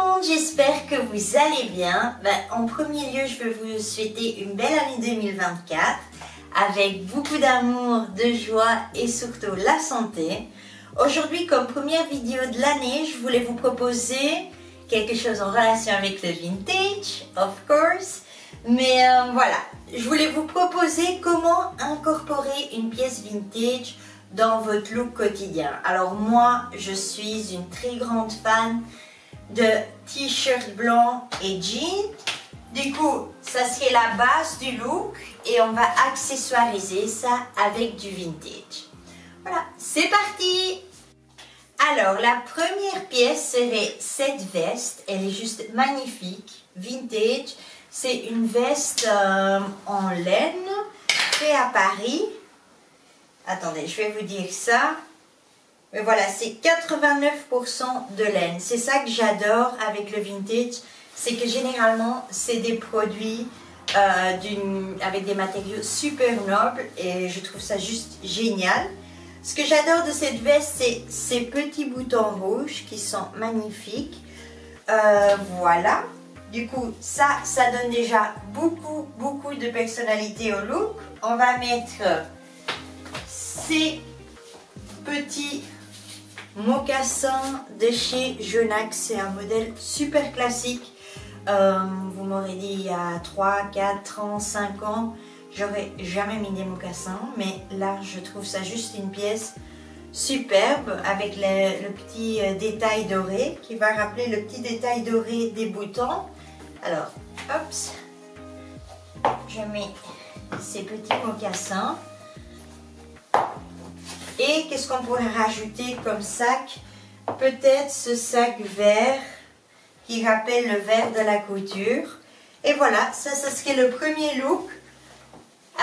monde, j'espère que vous allez bien. En premier lieu, je veux vous souhaiter une belle année 2024 avec beaucoup d'amour, de joie et surtout la santé. Aujourd'hui, comme première vidéo de l'année, je voulais vous proposer quelque chose en relation avec le vintage, of course. Mais voilà, je voulais vous proposer comment incorporer une pièce vintage dans votre look quotidien. Alors moi, je suis une très grande fan de t-shirt blanc et jeans. Du coup, ça serait la base du look et on va accessoiriser ça avec du vintage. Voilà, c'est parti! Alors, la première pièce serait cette veste. Elle est juste magnifique, vintage. C'est une veste en laine, faite à Paris. Attendez, je vais vous dire ça. Mais voilà, c'est 89% de laine. C'est ça que j'adore avec le vintage. C'est que généralement, c'est des produits avec des matériaux super nobles. Et je trouve ça juste génial. Ce que j'adore de cette veste, c'est ces petits boutons rouges qui sont magnifiques. Voilà. Du coup, ça donne déjà beaucoup de personnalité au look. On va mettre ces petits mocassins de chez Jonax. C'est un modèle super classique. Vous m'aurez dit il y a 3, 4 ans, 5 ans, j'aurais jamais mis des mocassins. Mais là, je trouve ça juste une pièce superbe avec le petit détail doré qui va rappeler le petit détail doré des boutons. Alors, hop, je mets ces petits mocassins. Et qu'est-ce qu'on pourrait rajouter comme sac? Peut-être ce sac vert qui rappelle le vert de la couture. Et voilà, ça serait le premier look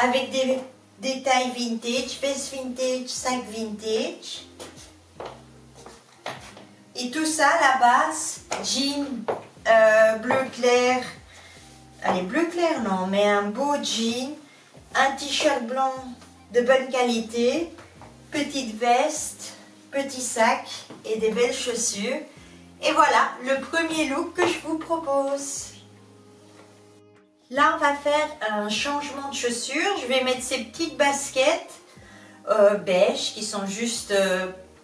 avec des détails vintage, veste vintage, sac vintage. Et tout ça à la base, jean bleu clair. Allez, bleu clair non, mais un beau jean, un t-shirt blanc de bonne qualité. Petite veste, petit sac et des belles chaussures. Et voilà le premier look que je vous propose. Là, on va faire un changement de chaussures. Je vais mettre ces petites baskets beige qui sont juste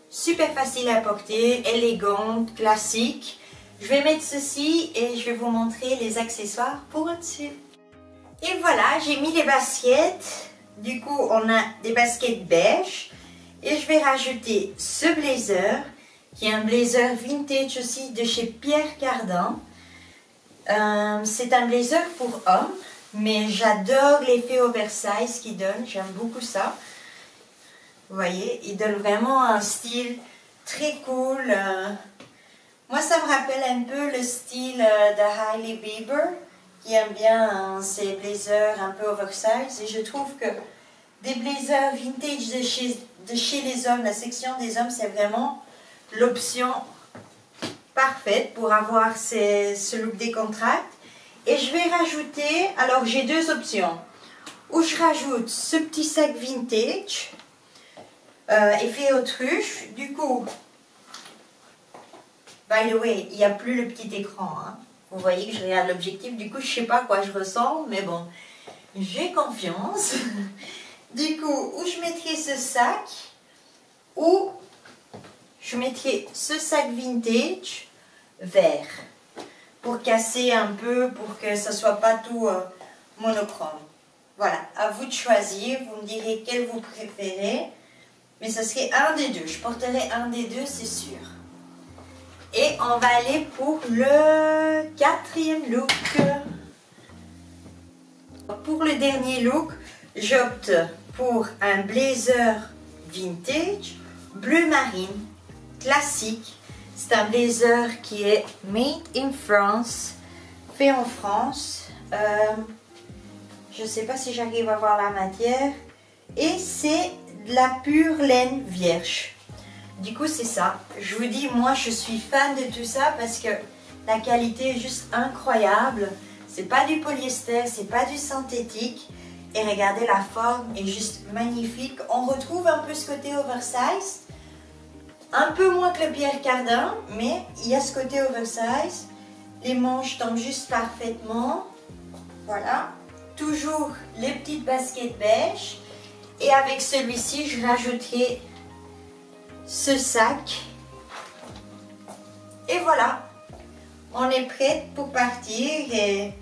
super faciles à porter, élégantes, classiques. Je vais mettre ceci et je vais vous montrer les accessoires pour au-dessus. Et voilà, j'ai mis les baskets. Du coup, on a des baskets beige. Et je vais rajouter ce blazer, qui est un blazer vintage aussi de chez Pierre Cardin. C'est un blazer pour homme, mais j'adore l'effet oversize qu'il donne, j'aime beaucoup ça. Vous voyez, il donne vraiment un style très cool. Moi, ça me rappelle un peu le style de Hailey Bieber, qui aime bien ces blazers un peu oversize. Et je trouve que des blazers vintage de chez les hommes, la section des hommes, c'est vraiment l'option parfaite pour avoir ce look décontracté. Et je vais rajouter, alors j'ai deux options, où je rajoute ce petit sac vintage, effet autruche. Du coup, by the way, il n'y a plus le petit écran, hein. Vous voyez que je regarde l'objectif, du coup je ne sais pas à quoi je ressemble, mais bon, j'ai confiance. Du coup, où je mettrai ce sac, ou je mettrai ce sac vintage vert, pour casser un peu, pour que ça ne soit pas tout monochrome. Voilà, à vous de choisir, vous me direz quel vous préférez, mais ce serait un des deux, je porterai un des deux, c'est sûr. Et on va aller pour le quatrième look. Pour le dernier look, j'opte pour un blazer vintage, bleu marine, classique. C'est un blazer qui est made in France, fait en France. Je ne sais pas si j'arrive à voir la matière. Et c'est de la pure laine vierge. Du coup, c'est ça. Je vous dis, moi, je suis fan de tout ça parce que la qualité est juste incroyable. C'est pas du polyester, c'est pas du synthétique. Et regardez, la forme est juste magnifique. On retrouve un peu ce côté oversize. Un peu moins que le Pierre Cardin, mais il y a ce côté oversize. Les manches tombent juste parfaitement. Voilà. Toujours les petites baskets beige. Et avec celui-ci, je rajouterai ce sac. Et voilà. On est prête pour partir. Et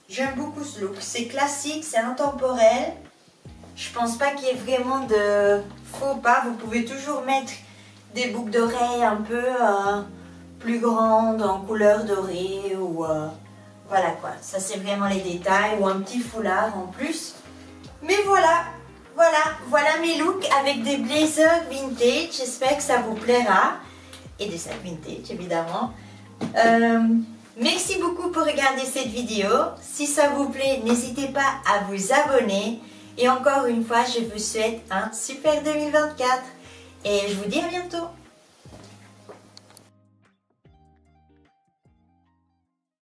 j'aime beaucoup ce look. C'est classique, c'est intemporel. Je pense pas qu'il y ait vraiment de faux pas. Vous pouvez toujours mettre des boucles d'oreilles un peu plus grandes en couleur dorée ou voilà quoi. Ça c'est vraiment les détails ou un petit foulard en plus. Mais voilà mes looks avec des blazers vintage. J'espère que ça vous plaira et des sacs vintage évidemment. Merci beaucoup pour regarder cette vidéo. Si ça vous plaît, n'hésitez pas à vous abonner. Et encore une fois, je vous souhaite un super 2024. Et je vous dis à bientôt.